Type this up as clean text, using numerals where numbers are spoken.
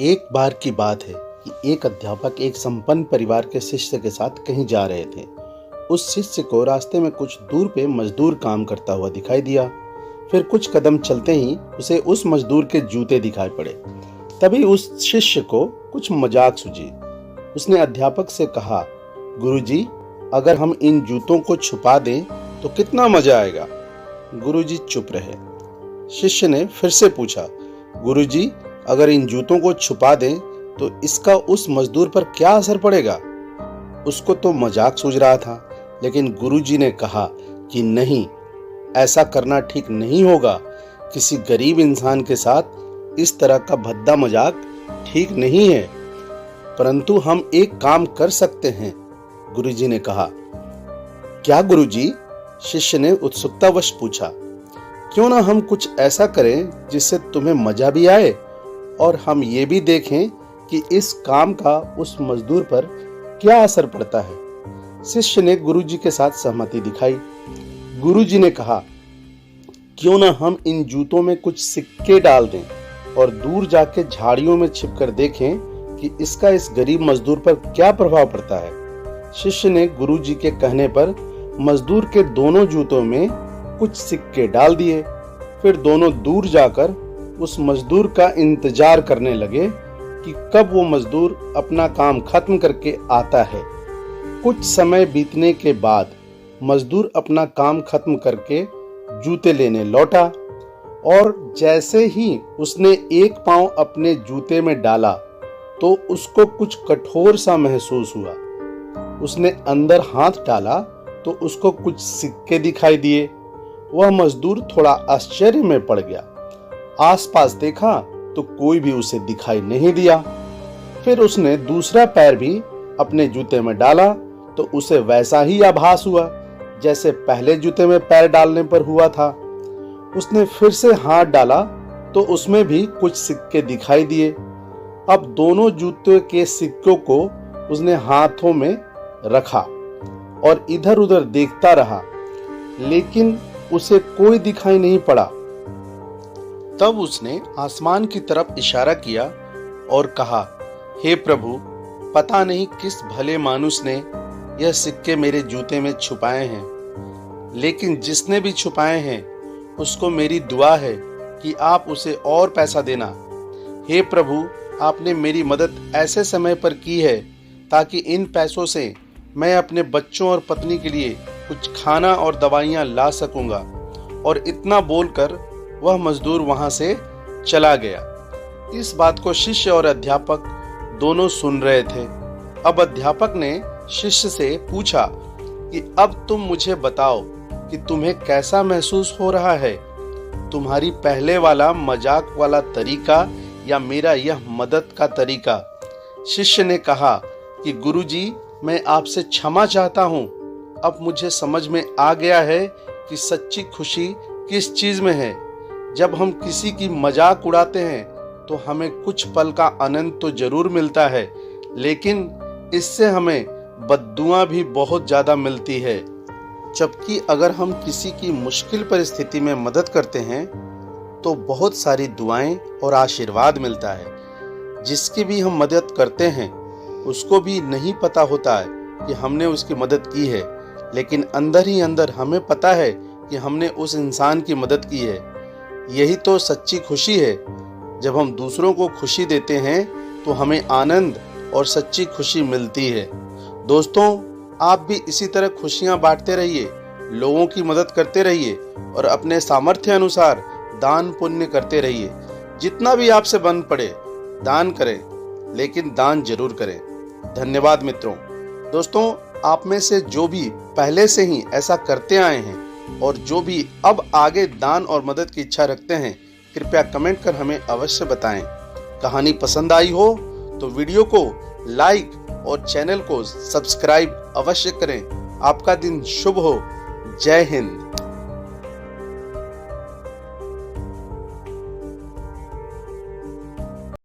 एक बार की बात है कि एक अध्यापक एक संपन्न परिवार के शिष्य के साथ कहीं जा रहे थे। उस शिष्य को रास्ते में कुछ दूर पे मजदूर काम करता हुआ दिखाई दिया। फिर कुछ कदम चलते ही उसे उस मजदूर के जूते दिखाई पड़े। तभी उस शिष्य को कुछ मजाक सूझी। उसने अध्यापक से कहा, गुरुजी, अगर हम इन जूतों को छुपा दें तो कितना मजा आएगा। गुरुजी चुप रहे। शिष्य ने फिर से पूछा, गुरुजी, अगर इन जूतों को छुपा दें तो इसका उस मजदूर पर क्या असर पड़ेगा। उसको तो मजाक सूझ रहा था, लेकिन गुरुजी ने कहा कि नहीं, ऐसा करना ठीक नहीं होगा। किसी गरीब इंसान के साथ इस तरह का भद्दा मजाक ठीक नहीं है। परंतु हम एक काम कर सकते हैं, गुरुजी ने कहा। क्या गुरुजी? शिष्य ने उत्सुकतावश पूछा। क्यों ना हम कुछ ऐसा करें जिससे तुम्हें मजा भी आए और हम ये भी देखें कि इस काम का उस मजदूर पर क्या असर पड़ता है। शिष्य ने गुरुजी के साथ सहमति दिखाई। गुरुजी ने कहा, क्यों ना हम इन जूतों में कुछ सिक्के डाल दें और दूर जाके झाड़ियों में छिपकर देखें कि इसका इस गरीब मजदूर पर क्या प्रभाव पड़ता है। शिष्य ने गुरुजी के कहने पर मजदूर के दोनों जूतों में कुछ सिक्के डाल दिए। फिर दोनों दूर जाकर उस मजदूर का इंतजार करने लगे कि कब वो मजदूर अपना काम खत्म करके आता है। कुछ समय बीतने के बाद मजदूर अपना काम खत्म करके जूते लेने लौटा और जैसे ही उसने एक पांव अपने जूते में डाला तो उसको कुछ कठोर सा महसूस हुआ। उसने अंदर हाथ डाला तो उसको कुछ सिक्के दिखाई दिए। वह मजदूर थोड़ा आश्चर्य में पड़ गया। आसपास देखा तो कोई भी उसे दिखाई नहीं दिया। फिर उसने दूसरा पैर भी अपने जूते में डाला तो उसे वैसा ही आभास हुआ जैसे पहले जूते में पैर डालने पर हुआ था। उसने फिर से हाथ डाला तो उसमें भी कुछ सिक्के दिखाई दिए। अब दोनों जूते के सिक्कों को उसने हाथों में रखा और इधर उधर देखता रहा, लेकिन उसे कोई दिखाई नहीं पड़ा। तब उसने आसमान की तरफ इशारा किया और कहा, हे प्रभु, पता नहीं किस भले मानुस ने यह सिक्के मेरे जूते में छुपाए हैं, लेकिन जिसने भी छुपाए हैं उसको मेरी दुआ है कि आप उसे और पैसा देना। हे प्रभु, आपने मेरी मदद ऐसे समय पर की है ताकि इन पैसों से मैं अपने बच्चों और पत्नी के लिए कुछ खाना और दवाइयाँ ला सकूंगा। और इतना बोलकर वह मजदूर वहां से चला गया। इस बात को शिष्य और अध्यापक दोनों सुन रहे थे। अब अध्यापक ने शिष्य से पूछा कि अब तुम मुझे बताओ कि तुम्हें कैसा महसूस हो रहा है, तुम्हारी पहले वाला मजाक वाला तरीका या मेरा यह मदद का तरीका। शिष्य ने कहा कि गुरुजी, मैं आपसे क्षमा चाहता हूँ। अब मुझे समझ में आ गया है कि सच्ची खुशी किस चीज में है। जब हम किसी की मजाक उड़ाते हैं तो हमें कुछ पल का आनंद तो जरूर मिलता है, लेकिन इससे हमें बद्दुआ भी बहुत ज्यादा मिलती है। जबकि अगर हम किसी की मुश्किल परिस्थिति में मदद करते हैं तो बहुत सारी दुआएं और आशीर्वाद मिलता है। जिसकी भी हम मदद करते हैं उसको भी नहीं पता होता है कि हमने उसकी मदद की है, लेकिन अंदर ही अंदर हमें पता है कि हमने उस इंसान की मदद की है। यही तो सच्ची खुशी है। जब हम दूसरों को खुशी देते हैं तो हमें आनंद और सच्ची खुशी मिलती है। दोस्तों, आप भी इसी तरह खुशियां बांटते रहिए, लोगों की मदद करते रहिए और अपने सामर्थ्य अनुसार दान पुण्य करते रहिए। जितना भी आपसे बन पड़े दान करें, लेकिन दान जरूर करें। धन्यवाद मित्रों। दोस्तों, आप में से जो भी पहले से ही ऐसा करते आए हैं और जो भी अब आगे दान और मदद की इच्छा रखते हैं, कृपया कमेंट कर हमें अवश्य बताएं। कहानी पसंद आई हो तो वीडियो को लाइक और चैनल को सब्सक्राइब अवश्य करें। आपका दिन शुभ हो। जय हिंद।